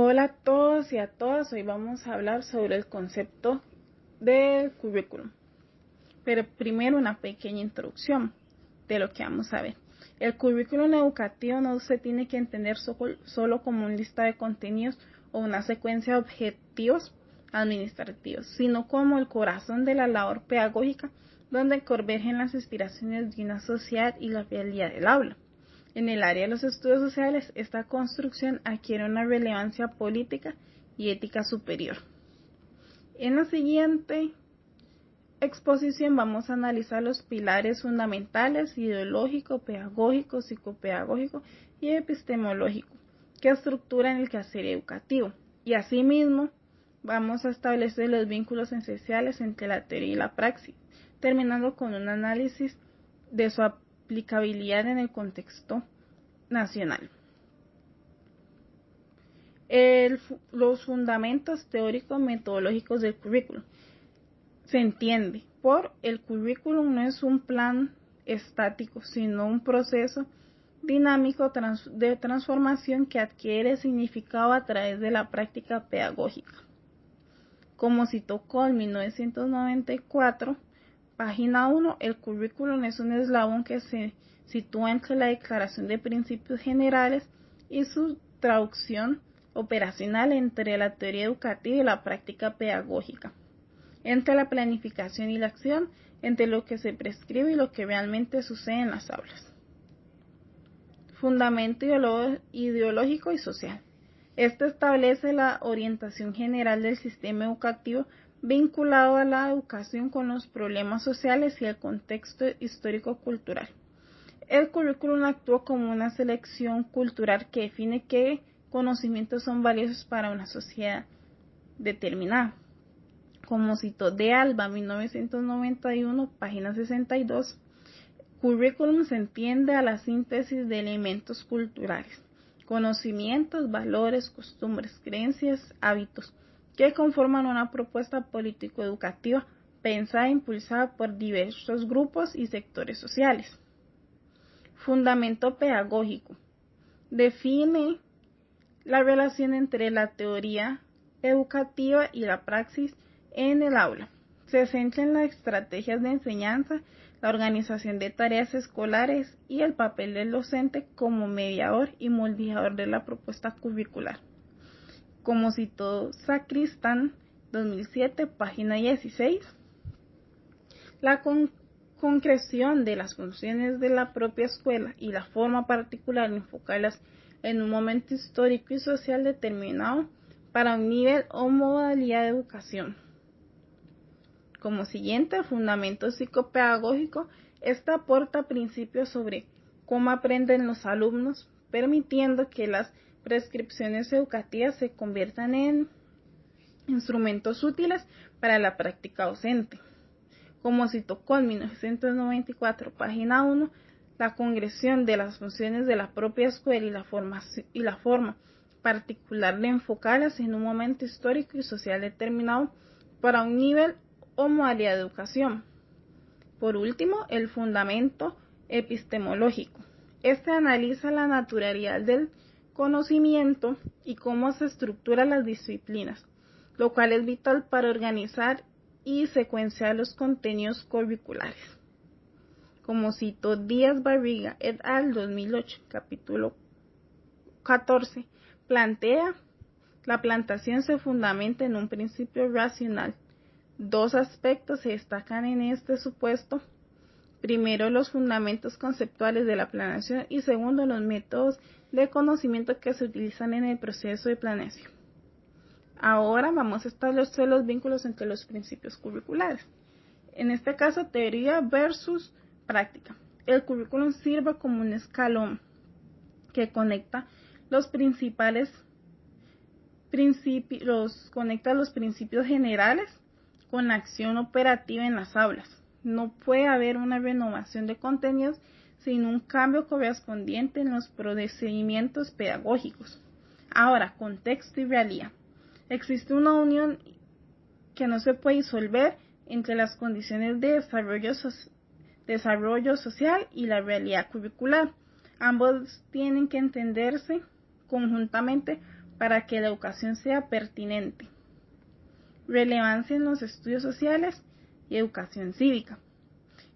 Hola a todos y a todas, hoy vamos a hablar sobre el concepto del currículum. Pero primero una pequeña introducción de lo que vamos a ver. El currículum educativo no se tiene que entender solo como una lista de contenidos o una secuencia de objetivos administrativos, sino como el corazón de la labor pedagógica donde convergen las aspiraciones de una sociedad y la realidad del aula. En el área de los estudios sociales, esta construcción adquiere una relevancia política y ética superior. En la siguiente exposición vamos a analizar los pilares fundamentales ideológico, pedagógico, psicopedagógico y epistemológico que estructuran el quehacer educativo. Y asimismo, vamos a establecer los vínculos esenciales entre la teoría y la praxis, terminando con un análisis de su aplicabilidad en el contexto nacional. Los fundamentos teóricos metodológicos del currículum. Se entiende por el currículum no es un plan estático, sino un proceso dinámico de transformación que adquiere significado a través de la práctica pedagógica. Como citó Cole en 1994, página 1, el currículum es un eslabón que se sitúa entre la declaración de principios generales y su traducción operacional entre la teoría educativa y la práctica pedagógica, entre la planificación y la acción, entre lo que se prescribe y lo que realmente sucede en las aulas. Fundamento ideológico y social. Este establece la orientación general del sistema educativo vinculado a la educación con los problemas sociales y el contexto histórico-cultural. El currículum actúa como una selección cultural que define qué conocimientos son valiosos para una sociedad determinada. Como citó de Alba, 1991, página 62, currículum se entiende a la síntesis de elementos culturales, conocimientos, valores, costumbres, creencias, hábitos, que conforman una propuesta político-educativa pensada e impulsada por diversos grupos y sectores sociales. Fundamento pedagógico. Define la relación entre la teoría educativa y la praxis en el aula. Se centra en las estrategias de enseñanza, la organización de tareas escolares y el papel del docente como mediador y moldeador de la propuesta curricular. Como citó Sacristán, 2007, página 16, la concreción de las funciones de la propia escuela y la forma particular de enfocarlas en un momento histórico y social determinado para un nivel o modalidad de educación. Como siguiente, fundamento psicopedagógico, esta aporta principios sobre cómo aprenden los alumnos, permitiendo que las prescripciones educativas se conviertan en instrumentos útiles para la práctica docente. Como citó Cole en 1994, página 1, la concreción de las funciones de la propia escuela y la forma particular de enfocarlas en un momento histórico y social determinado para un nivel o modalidad de educación. Por último, el fundamento epistemológico. Este analiza la naturalidad del conocimiento y cómo se estructuran las disciplinas, lo cual es vital para organizar y secuenciar los contenidos curriculares. Como citó Díaz Barriga et al. 2008, capítulo 14, plantea la plantación se fundamenta en un principio racional. Dos aspectos se destacan en este supuesto. Primero, los fundamentos conceptuales de la planeación y segundo, los métodos de conocimiento que se utilizan en el proceso de planeación. Ahora vamos a establecer los vínculos entre los principios curriculares. En este caso, teoría versus práctica. El currículum sirve como un escalón que conecta los principios generales con la acción operativa en las aulas. No puede haber una renovación de contenidos sin un cambio correspondiente en los procedimientos pedagógicos. Ahora, contexto y realidad. Existe una unión que no se puede disolver entre las condiciones de desarrollo social y la realidad curricular. Ambos tienen que entenderse conjuntamente para que la educación sea pertinente. Relevancia en los estudios sociales y educación cívica.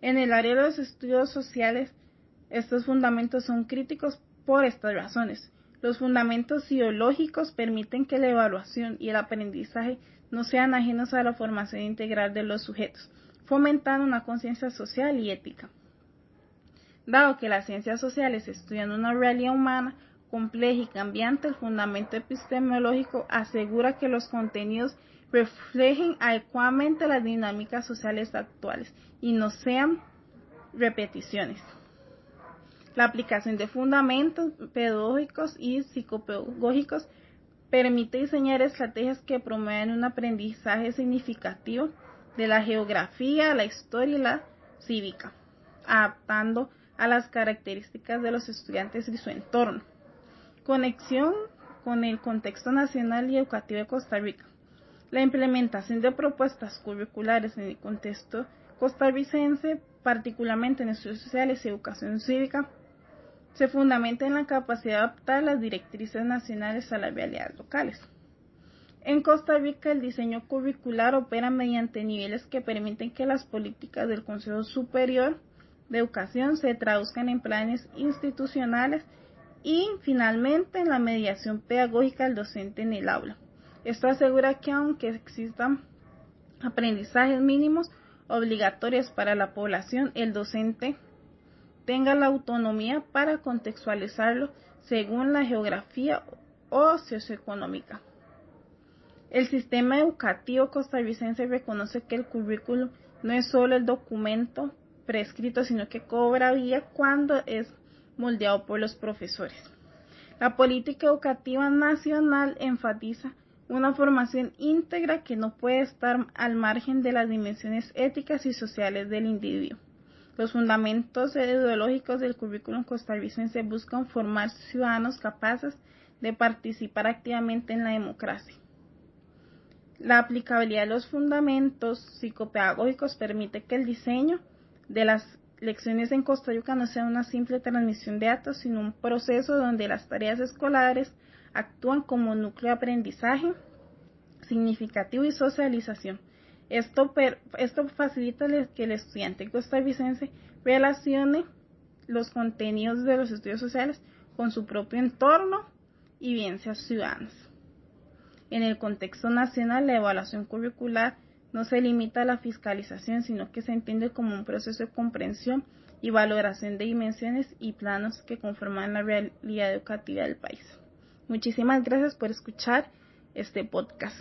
En el área de los estudios sociales, estos fundamentos son críticos por estas razones. Los fundamentos ideológicos permiten que la evaluación y el aprendizaje no sean ajenos a la formación integral de los sujetos, fomentando una conciencia social y ética. Dado que las ciencias sociales estudian una realidad humana compleja y cambiante, el fundamento epistemológico asegura que los contenidos reflejen adecuadamente las dinámicas sociales actuales y no sean repeticiones. La aplicación de fundamentos pedagógicos y psicopedagógicos permite diseñar estrategias que promuevan un aprendizaje significativo de la geografía, la historia y la cívica, adaptando a las características de los estudiantes y su entorno. Conexión con el contexto nacional y educativo de Costa Rica. La implementación de propuestas curriculares en el contexto costarricense, particularmente en estudios sociales y educación cívica, se fundamenta en la capacidad de adaptar las directrices nacionales a las realidades locales. En Costa Rica, el diseño curricular opera mediante niveles que permiten que las políticas del Consejo Superior de Educación se traduzcan en planes institucionales y, finalmente, en la mediación pedagógica del docente en el aula. Esto asegura que, aunque existan aprendizajes mínimos obligatorios para la población, el docente tenga la autonomía para contextualizarlo según la geografía o socioeconómica. El sistema educativo costarricense reconoce que el currículum no es solo el documento prescrito, sino que cobra vida cuando es moldeado por los profesores. La política educativa nacional enfatiza una formación íntegra que no puede estar al margen de las dimensiones éticas y sociales del individuo. Los fundamentos ideológicos del currículum costarricense buscan formar ciudadanos capaces de participar activamente en la democracia. La aplicabilidad de los fundamentos psicopedagógicos permite que el diseño de las lecciones en Costa Rica no sea una simple transmisión de datos, sino un proceso donde las tareas escolares actúan como núcleo de aprendizaje significativo y socialización. Esto facilita que el estudiante costarricense relacione los contenidos de los estudios sociales con su propio entorno y vivencias ciudadanas. En el contexto nacional, la evaluación curricular no se limita a la fiscalización, sino que se entiende como un proceso de comprensión y valoración de dimensiones y planos que conforman la realidad educativa del país. Muchísimas gracias por escuchar este podcast.